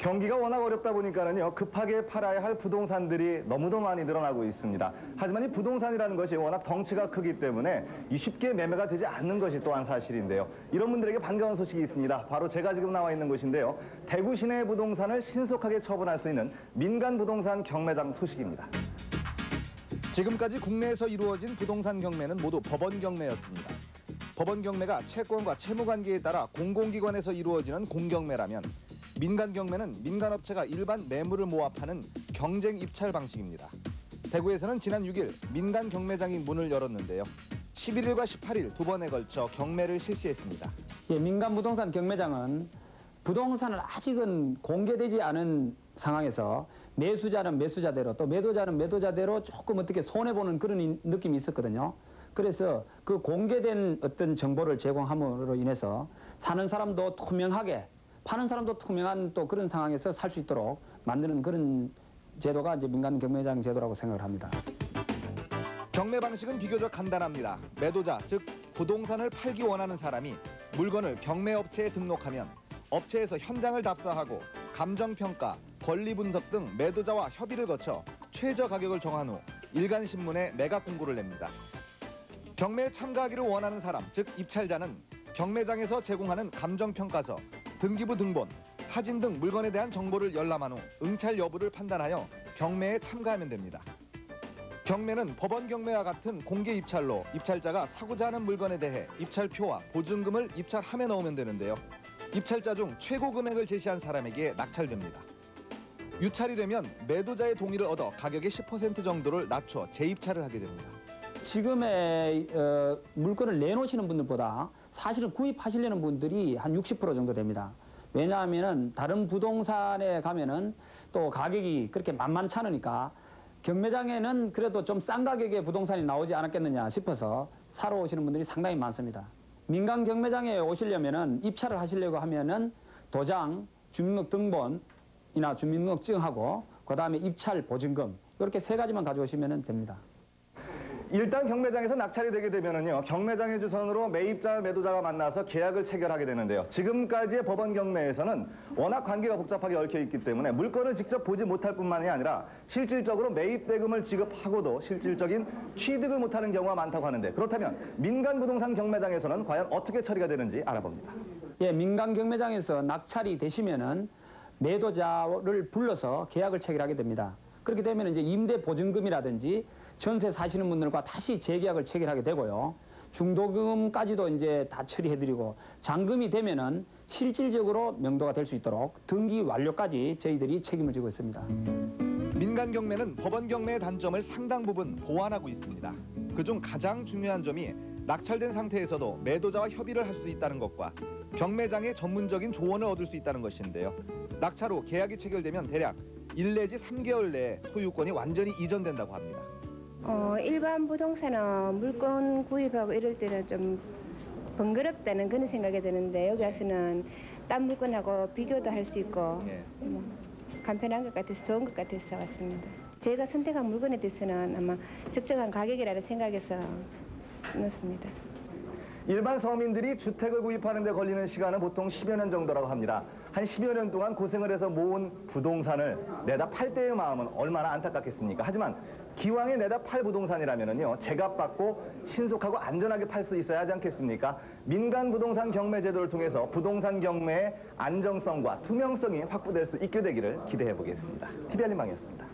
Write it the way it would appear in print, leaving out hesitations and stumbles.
경기가 워낙 어렵다 보니까는요, 급하게 팔아야 할 부동산들이 너무도 많이 늘어나고 있습니다. 하지만 이 부동산이라는 것이 워낙 덩치가 크기 때문에 쉽게 매매가 되지 않는 것이 또한 사실인데요. 이런 분들에게 반가운 소식이 있습니다. 바로 제가 지금 나와 있는 곳인데요. 대구 시내 부동산을 신속하게 처분할 수 있는 민간 부동산 경매장 소식입니다. 지금까지 국내에서 이루어진 부동산 경매는 모두 법원 경매였습니다. 법원 경매가 채권과 채무 관계에 따라 공공기관에서 이루어지는 공경매라면 민간 경매는 민간업체가 일반 매물을 모아 파는 경쟁 입찰 방식입니다. 대구에서는 지난 6일 민간 경매장이 문을 열었는데요. 11일과 18일 두 번에 걸쳐 경매를 실시했습니다. 민간 부동산 경매장은 부동산을 아직은 공개되지 않은 상황에서 매수자는 매수자대로 또 매도자는 매도자대로 조금 어떻게 손해보는 그런 느낌이 있었거든요. 그래서 그 공개된 어떤 정보를 제공함으로 인해서 사는 사람도 투명하게 파는 사람도 투명한 또 그런 상황에서 살 수 있도록 만드는 그런 제도가 이제 민간 경매장 제도라고 생각을 합니다. 경매 방식은 비교적 간단합니다. 매도자, 즉 부동산을 팔기 원하는 사람이 물건을 경매업체에 등록하면 업체에서 현장을 답사하고 감정평가, 권리 분석 등 매도자와 협의를 거쳐 최저 가격을 정한 후 일간신문에 매각 공고를 냅니다. 경매에 참가하기를 원하는 사람, 즉 입찰자는 경매장에서 제공하는 감정평가서, 등기부 등본, 사진 등 물건에 대한 정보를 열람한 후 응찰 여부를 판단하여 경매에 참가하면 됩니다. 경매는 법원 경매와 같은 공개 입찰로 입찰자가 사고자 하는 물건에 대해 입찰표와 보증금을 입찰함에 넣으면 되는데요. 입찰자 중 최고 금액을 제시한 사람에게 낙찰됩니다. 유찰이 되면 매도자의 동의를 얻어 가격의 10% 정도를 낮춰 재입찰을 하게 됩니다. 지금의 물건을 내놓으시는 분들보다 사실은 구입하시려는 분들이 한 60% 정도 됩니다. 왜냐하면 다른 부동산에 가면은 또 가격이 그렇게 만만치 않으니까 경매장에는 그래도 좀 싼 가격의 부동산이 나오지 않았겠느냐 싶어서 사러 오시는 분들이 상당히 많습니다. 민간 경매장에 오시려면은 입찰을 하시려고 하면은 도장, 주민등록번이나 주민등록증하고 그다음에 입찰 보증금 이렇게 세 가지만 가져오시면 됩니다. 일단 경매장에서 낙찰이 되게 되면은요, 경매장의 주선으로 매입자, 매도자가 만나서 계약을 체결하게 되는데요. 지금까지의 법원 경매에서는 워낙 관계가 복잡하게 얽혀 있기 때문에 물건을 직접 보지 못할 뿐만이 아니라 실질적으로 매입 대금을 지급하고도 실질적인 취득을 못하는 경우가 많다고 하는데, 그렇다면 민간 부동산 경매장에서는 과연 어떻게 처리가 되는지 알아봅니다. 민간 경매장에서 낙찰이 되시면은 매도자를 불러서 계약을 체결하게 됩니다. 그렇게 되면 이제 임대 보증금이라든지 전세 사시는 분들과 다시 재계약을 체결하게 되고요. 중도금까지도 이제 다 처리해드리고 잔금이 되면은 실질적으로 명도가 될 수 있도록 등기 완료까지 저희들이 책임을 지고 있습니다. 민간 경매는 법원 경매의 단점을 상당 부분 보완하고 있습니다. 그중 가장 중요한 점이 낙찰된 상태에서도 매도자와 협의를 할 수 있다는 것과 경매장의 전문적인 조언을 얻을 수 있다는 것인데요. 낙찰 후 계약이 체결되면 대략 1 내지 3개월 내에 소유권이 완전히 이전된다고 합니다. 일반 부동산은 물건 구입하고 이럴 때는 좀 번거롭다는 그런 생각이 드는데 여기 와서는 딴 물건하고 비교도 할 수 있고 간편한 것 같아서 좋은 것 같아서 왔습니다. 제가 선택한 물건에 대해서는 아마 적정한 가격이라는 생각에서 넣었습니다. 일반 서민들이 주택을 구입하는 데 걸리는 시간은 보통 10여 년 정도라고 합니다. 한 10여 년 동안 고생을 해서 모은 부동산을 내다 팔 때의 마음은 얼마나 안타깝겠습니까? 하지만 기왕에 내다 팔 부동산이라면요, 제값받고 신속하고 안전하게 팔 수 있어야 하지 않겠습니까? 민간 부동산 경매 제도를 통해서 부동산 경매의 안정성과 투명성이 확보될 수 있게 되기를 기대해 보겠습니다. TV알림방이었습니다.